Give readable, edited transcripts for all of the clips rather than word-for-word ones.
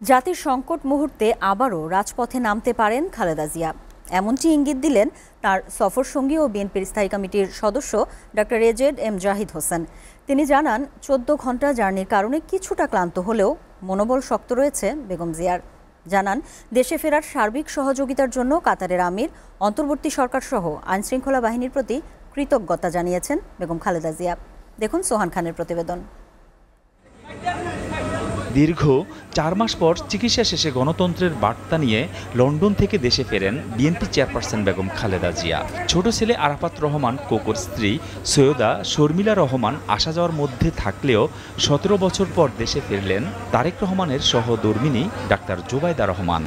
জাতির সংকট মুহূর্তে আবারও রাজপথে নামতে পারেন খালেদা জিয়া, এমনটি ইঙ্গিত দিলেন তার সফরসঙ্গী ও বিএনপির স্থায়ী কমিটির সদস্য doctor AZ M Zahid Hossain. তিনি জানান, 14 ঘন্টা জার্নির কারণে কিছুটা ক্লান্ত হলেও মনোবল শক্ত রয়েছে বেগম জিয়ার। জানান, দেশে ফেরার সার্বিক সহযোগিতার জন্য কাতারের আমির, অন্তর্বর্তী সরকারসহ আইনশৃঙ্খলা বাহিনীর প্রতি কৃতজ্ঞতা জানিয়েছেন বেগম খালেদা জিয়া। দেখুন সোহান খানের প্রতিবেদন। দীর্ঘ 4 মাস পর চিকিৎসা শেষে গণতন্ত্রের বার্তা নিয়ে লন্ডন থেকে দেশে ফেরেন বিএনপি চেয়ারপারসন বেগম খালেদা জিয়া। ছোট ছেলে আরাফাত রহমান কোকোর স্ত্রী সৈয়দা শর্মিলা রহমান আসা যাওয়ার মধ্যে থাকলেও 17 বছর পর দেশে ফিরলেন তারেক রহমানের সহধর্মিণী ডাক্তার জোবাইদা রহমান।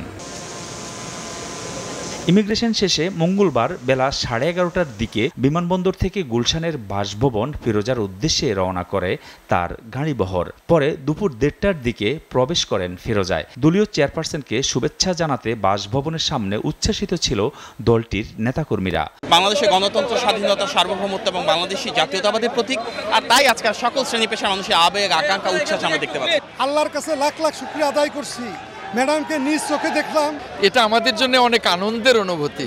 ইমিগ্রেশন শেষে মঙ্গলবার বেলা 11:30টার দিকে বিমানবন্দর থেকে গুলশানের বাসভবন ফিরোজার উদ্দেশ্যে রওনা করে তার গাড়িবহর। পরে দুপুর 1:30টার দিকে প্রবেশ করেন ফিরোজায়। দলীয় চেয়ারপারসনকে শুভেচ্ছা জানাতে বাসভবনের সামনে উচ্ছ্বাসিত ছিল দলটির নেতাকর্মীরা। বাংলাদেশের গণতন্ত্র, স্বাধীনতা, সার্বভৌমত্ব এবং বাংলাদেশী জাতীয়তাবাদের প্রতীক, আর তাই আজকাল সকল শ্রেণী পেশার মানুষের আবেগ, আকাঙ্ক্ষা, উচ্ছ্বাস আমরা দেখতে পাচ্ছি। আল্লাহর কাছে লাখ লাখ শুকরিয়া আদায় করছি, ম্যাডামকে নিজ চোখে দেখলাম। এটা আমাদের জন্য অনেক আনন্দের অনুভূতি।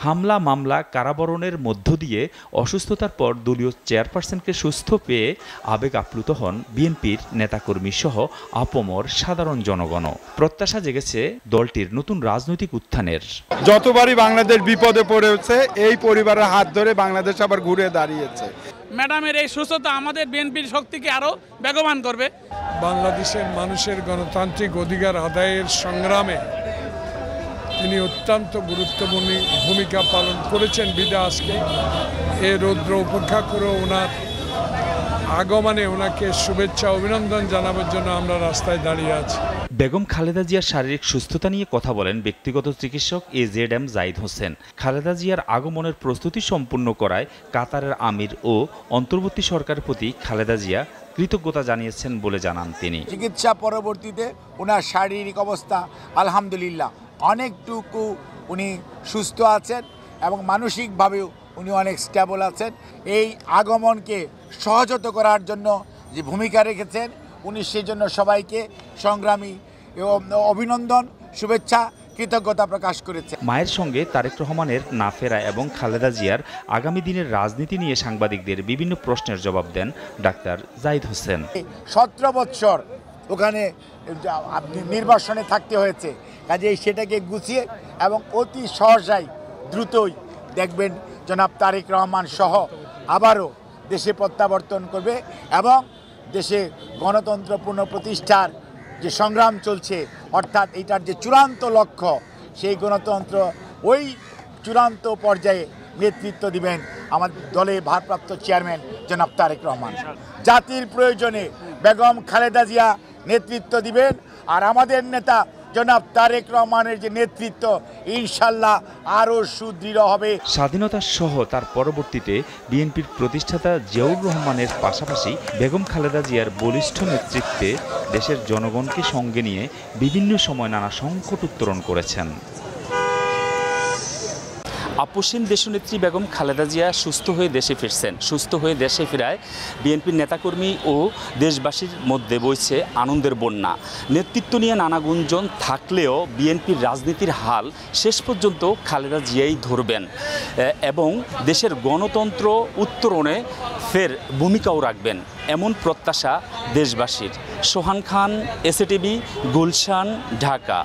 হামলা, মামলা, কারাবরণের মধ্য দিয়ে অসুস্থতার পর দলীয় চেয়ারপারসনকে সুস্থ পেয়ে আবেগ আপ্লুত হন বিএনপির নেতাকর্মী সহ আপামর সাধারণ জনগণ। প্রত্যাশা জেগেছে দলটির নতুন রাজনৈতিক উত্থানের। যতবারই বাংলাদেশ বিপদে পড়েছে, এই পরিবারের হাত ধরে বাংলাদেশ আবার ঘুরে দাঁড়িয়েছে। ম্যাডামের এই সুস্থতা আমাদের বিএনপির শক্তিকে আরো বেগবান করবে। বাংলাদেশের মানুষের গণতান্ত্রিক অধিকার আদায়ের সংগ্রামে তিনি অত্যন্ত গুরুত্বপূর্ণ ভূমিকা পালন করেছেন বিধায় আজকে এ রৌদ্র উপেক্ষা করে ওনার আগমনে ওনাকে শুভেচ্ছা অভিনন্দন জানাবার জন্য আমরা রাস্তায় দাঁড়িয়ে আছি। বেগম খালেদা জিয়ার শারীরিক সুস্থতা নিয়ে কথা বলেন ব্যক্তিগত চিকিৎসক এজেড এম জাহিদ হোসেন। খালেদা জিয়ার আগমনের প্রস্তুতি সম্পূর্ণ করায় কাতারের আমির ও অন্তর্বর্তী সরকারের প্রতি খালেদা জিয়া কৃতজ্ঞতা জানিয়েছেন বলে জানান তিনি। চিকিৎসা পরবর্তীতে ওনার শারীরিক অবস্থা আলহামদুলিল্লাহ অনেকটুকু উনি সুস্থ আছেন এবং মানসিকভাবেও উনি অনেক স্টেবল আছেন। এই আগমনকে সহজত করার জন্য যে ভূমিকা রেখেছেন উনি সেই জন্য সবাইকে সংগ্রামী এবং অভিনন্দন, শুভেচ্ছা, কৃতজ্ঞতা প্রকাশ করেছে। মায়ের সঙ্গে তারেক রহমানের না ফেরা এবং খালেদা জিয়ার আগামী দিনের রাজনীতি নিয়ে সাংবাদিকদের বিভিন্ন প্রশ্নের জবাব দেন ডাক্তার জাহিদ হোসেন। 17 বছর ওখানে আপনি নির্বাসনে থাকতে হয়েছে, কাজেই সেটাকে গুছিয়ে এবং অতি সহসাই দ্রুতই দেখবেন জনাব তারেক রহমান সহ আবারও দেশে প্রত্যাবর্তন করবে এবং দেশে গণতন্ত্র পুনঃপ্রতিষ্ঠার যে সংগ্রাম চলছে, অর্থাৎ এটার যে চূড়ান্ত লক্ষ্য, সেই গণতন্ত্র ওই চূড়ান্ত পর্যায়ে নেতৃত্ব দিবেন আমার দলের ভারপ্রাপ্ত চেয়ারম্যান জনাব তারেক রহমান। জাতির প্রয়োজনে বেগম খালেদা জিয়া নেতৃত্ব দিবেন, আর আমাদের নেতা জনাব তারেক রহমানের যে নেতৃত্ব ইনশাল্লাহ আরও সুদৃঢ় হবে। স্বাধীনতা সহ তার পরবর্তীতে বিএনপির প্রতিষ্ঠাতা জিয়াউর রহমানের পাশাপাশি বেগম খালেদা জিয়ার বলিষ্ঠ নেতৃত্বে দেশের জনগণকে সঙ্গে নিয়ে বিভিন্ন সময় নানা সংকট উত্তরণ করেছেন। আপসীন দেশনেত্রী বেগম খালেদা জিয়া সুস্থ হয়ে দেশে ফিরছেন। সুস্থ হয়ে দেশে ফেরায় বিএনপির নেতাকর্মী ও দেশবাসীর মধ্যে বইছে আনন্দের বন্যা। নেতৃত্ব নিয়ে নানা গুঞ্জন থাকলেও বিএনপির রাজনীতির হাল শেষ পর্যন্ত খালেদা জিয়াই ধরবেন এবং দেশের গণতন্ত্র উত্তরণে ফের ভূমিকাও রাখবেন, এমন প্রত্যাশা দেশবাসীর। সোহান খান, এসএটিভি, গুলশান, ঢাকা।